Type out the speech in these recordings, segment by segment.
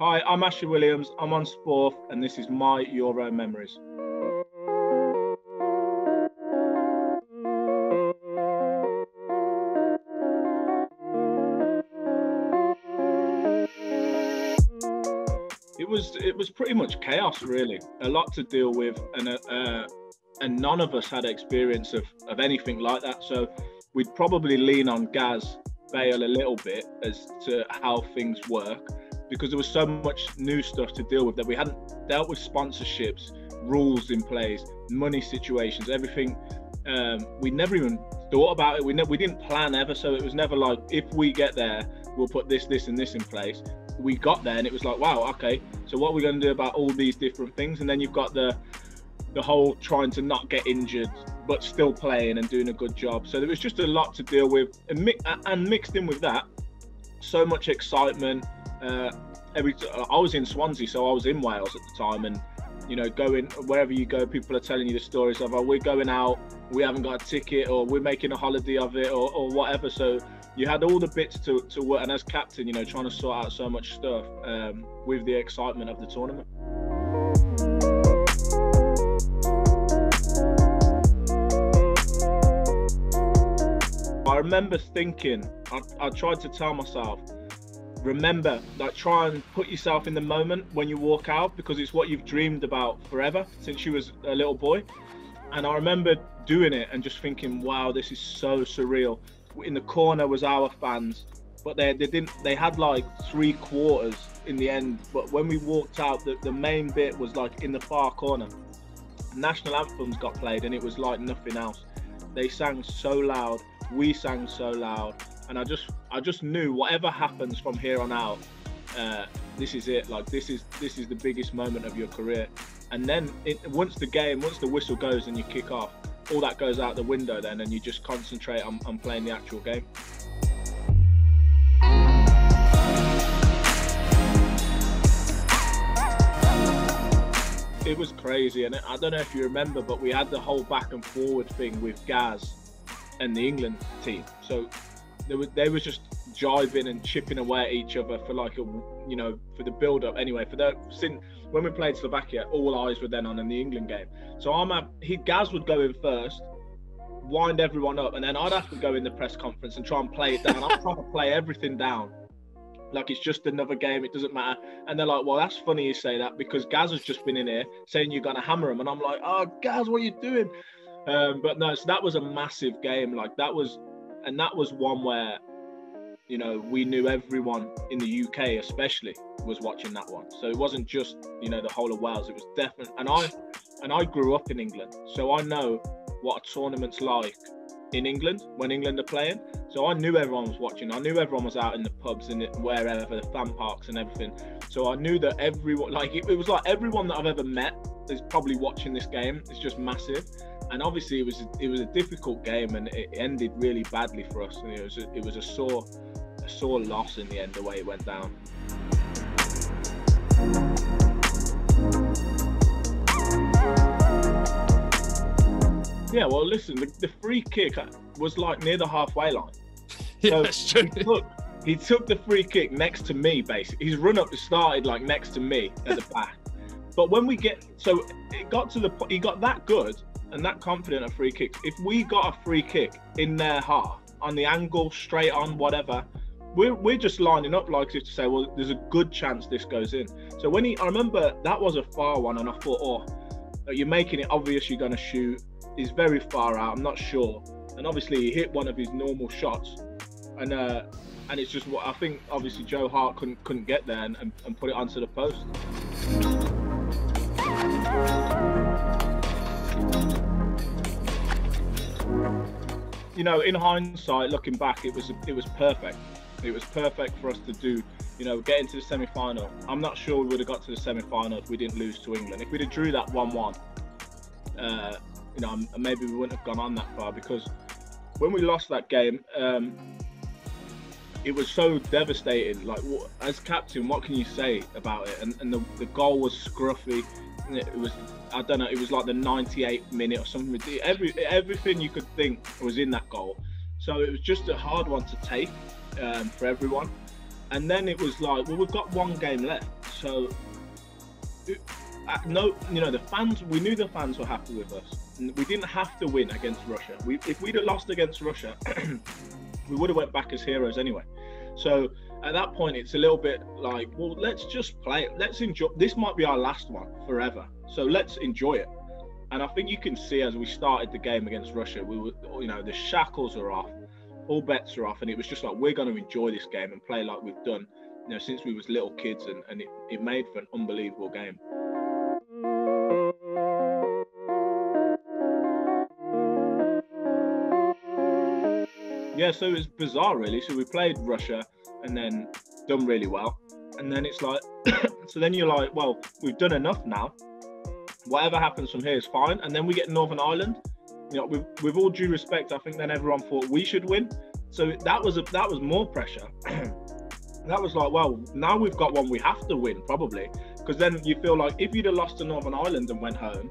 Hi, I'm Ashley Williams, I'm on Sporf, and this is my Euro Memories. It was pretty much chaos, really. A lot to deal with, and none of us had experience of anything like that. So we'd probably lean on Gaz Bale a little bit as to how things work, because there was so much new stuff to deal with that we hadn't dealt with: sponsorships, rules in place, money situations, everything. We never even thought about it. We didn't plan ever. So it was never like, if we get there, we'll put this, and this in place. We got there and it was like, wow, okay, so what are we going to do about all these different things? And then you've got the whole trying to not get injured but still playing and doing a good job. So there was just a lot to deal with, and mixed in with that, so much excitement. I was in Swansea, so I was in Wales at the time, and going wherever you go, people are telling you the stories of, oh, we're going out, we haven't got a ticket, or we're making a holiday of it, or whatever. So you had all the bits to work, and as captain, trying to sort out so much stuff with the excitement of the tournament. I remember thinking, I tried to tell myself, remember, like, try and put yourself in the moment when you walk out, because it's what you've dreamed about forever since you was a little boy. And I remember doing it and just thinking, wow, this is so surreal. In the corner was our fans, but they had like 3/4 in the end. But when we walked out, the main bit was like in the far corner. National anthems got played, and it was like nothing else. They sang so loud, we sang so loud, and I just knew, whatever happens from here on out, this is it. Like, this is the biggest moment of your career. And then once the whistle goes and you kick off, all that goes out the window then, and you just concentrate on playing the actual game. It was crazy, and I don't know if you remember, but we had the whole back and forward thing with Gaz and the England team. So they were just jiving and chipping away at each other for like for the build up. Anyway, since when we played Slovakia, all eyes were then on in the England game. So Gaz would go in first, wind everyone up, and then I'd have to go in the press conference and try and play it down. I'm trying to play everything down like it's just another game, it doesn't matter. And they're like, well, that's funny you say that, because Gaz has just been in here saying you're gonna hammer him, and I'm like, oh, Gaz, what are you doing? But no, so that was a massive game. Like, that was one where we knew everyone in the UK especially was watching that one. So it wasn't just the whole of Wales. It was definitely, and I grew up in England, so I know what a tournament's like in England when England are playing. So I knew everyone was watching. I knew everyone was out in the pubs and wherever, the fan parks and everything. So I knew that everyone, like, it was like everyone that I've ever met is probably watching this game. It's just massive. And obviously it was a difficult game, and it ended really badly for us. And it was a sore loss in the end, the way it went down. Yeah, well, listen, the free kick was like near the halfway line. Yeah, that's true. He took the free kick next to me, basically. His run up started like next to me at the back. But when he got that good and that confident at free kicks. If we got a free kick in their half, on the angle, straight on, whatever, we're just lining up like to say, well, there's a good chance this goes in. So I remember that was a far one, and I thought, oh, you're making it obvious you're going to shoot. He's very far out, I'm not sure. And obviously he hit one of his normal shots, and it's just what I think. Obviously Joe Hart couldn't get there and put it onto the post. In hindsight, looking back, it was perfect. It was perfect for us to do, get into the semi-final. I'm not sure we would have got to the semi-final if we didn't lose to England. If we'd have drew that 1-1, maybe we wouldn't have gone on that far, because when we lost that game, it was so devastating. Like, as captain, what can you say about it? And the goal was scruffy. It was, I don't know, it was like the 98th minute or something. Everything you could think was in that goal. So it was just a hard one to take for everyone. And then it was like, well, we've got one game left. So, no, you know, the fans. We knew the fans were happy with us. We didn't have to win against Russia. If we'd have lost against Russia, we would have went back as heroes anyway. So at that point, it's a little bit like, well, let's just play it. Let's enjoy. This might be our last one forever. So let's enjoy it. And I think you can see as we started the game against Russia, we were, you know, the shackles are off, all bets are off, and it was just like, we're going to enjoy this game and play like we've done, you know, since we was little kids, and it made for an unbelievable game. Yeah, so it was bizarre, really. So we played Russia and then done really well. And then it's like, so then you're like, well, we've done enough now. Whatever happens from here is fine. And then we get Northern Ireland. You know, with all due respect, I think then everyone thought we should win. So that was more pressure. That was like, well, now we've got one we have to win, probably. Because then you feel like if you'd have lost to Northern Ireland and went home,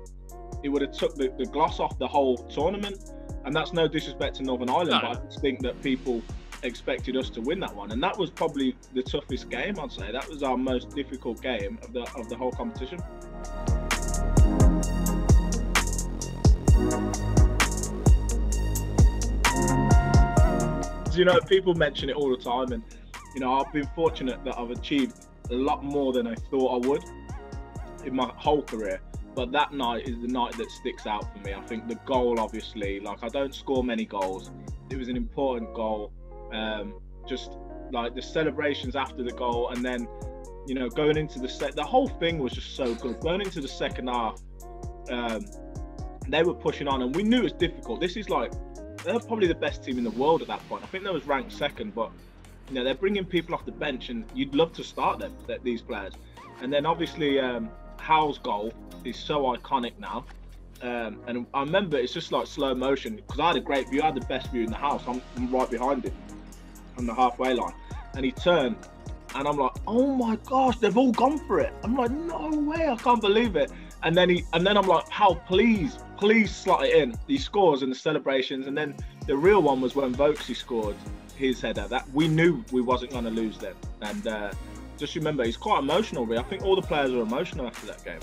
it would have took the gloss off the whole tournament. And that's no disrespect to Northern Ireland, but I just think that people expected us to win that one. And that was probably the toughest game, I'd say. That was our most difficult game of the whole competition. You know, people mention it all the time, and you know, I've been fortunate that I've achieved a lot more than I thought I would in my whole career. But that night is the night that sticks out for me. I think the goal, obviously, like, I don't score many goals. It was an important goal. Just like the celebrations after the goal, and then, you know, going into the whole thing was just so good. Going into the second half, they were pushing on, and we knew it was difficult. This is like, they're probably the best team in the world at that point. I think they was ranked second, but you know, they're bringing people off the bench, and you'd love to start them, these players. And then obviously Hal's goal is so iconic now, and I remember it's just like slow motion, because I had a great view. I had the best view in the house. I'm right behind him on the halfway line, and he turned, and I'm like, oh my gosh, they've all gone for it. I'm like, no way, I can't believe it. And then I'm like, Hal, please slot it in. He scores in the celebrations, and then the real one was when Vokesy scored his header. That we knew we wasn't going to lose then. And just remember, he's quite emotional, really. I think all the players are emotional after that game.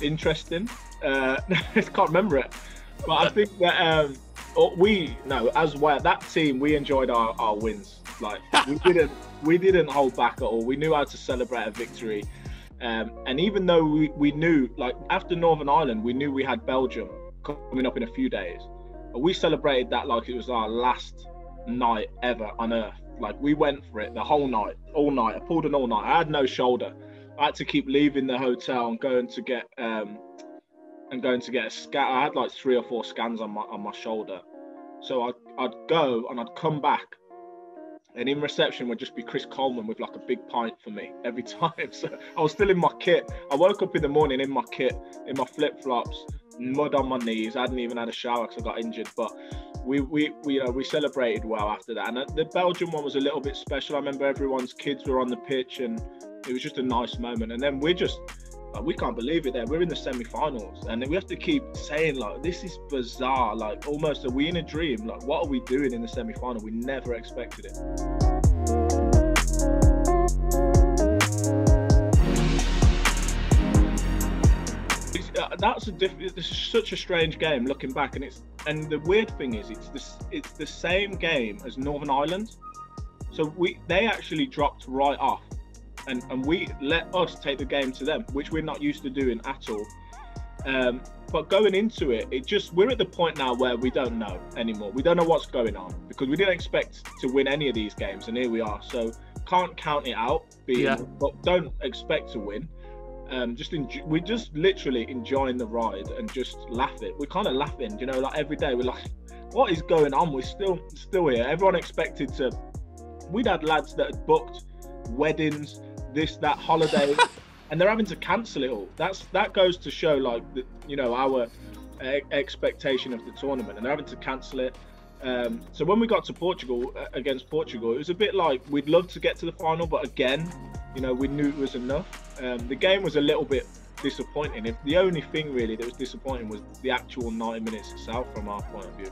Interesting. I can't remember it, but I think that as well, that team, we enjoyed our wins. Like, we didn't hold back at all. We knew how to celebrate a victory, and even though we knew, like, after Northern Ireland, we knew we had Belgium coming up in a few days, but we celebrated that like it was our last night ever on earth. Like, we went for it the whole night, all night. I pulled an all night. I had no shoulder. I had to keep leaving the hotel and going to get a scan. I had like 3 or 4 scans on my shoulder. So I'd go and I'd come back, and in reception would just be Chris Coleman with like a big pint for me every time. So I was still in my kit. I woke up in the morning in my kit, in my flip-flops, mud on my knees. I hadn't even had a shower because I got injured. But we celebrated well after that. And the Belgium one was a little bit special. I remember everyone's kids were on the pitch, and it was just a nice moment. And then we can't believe it there. We're in the semi-finals, and we have to keep saying, like, this is bizarre. Like, almost, are we in a dream? Like, what are we doing in the semi-final? We never expected it. This is such a strange game looking back, and the weird thing is it's the same game as Northern Ireland. So they actually dropped right off. And we let us take the game to them, which we're not used to doing at all. But going into it, we're at the point now where we don't know anymore. We don't know what's going on, because we didn't expect to win any of these games, and here we are. So can't count it out, but don't expect to win. We're just literally enjoying the ride and just laughing. We're kind of laughing, you know, like every day. We're like, what is going on? We're still here. Everyone expected to. We'd had lads that had booked weddings, that holiday, and they're having to cancel it all. That goes to show, like, you know, our expectation of the tournament, and they're having to cancel it. So when we got to Portugal, against Portugal, it was a bit like we'd love to get to the final, but again, you know, we knew it was enough. The game was a little bit disappointing. The only thing really that was disappointing was the actual 90 minutes itself from our point of view.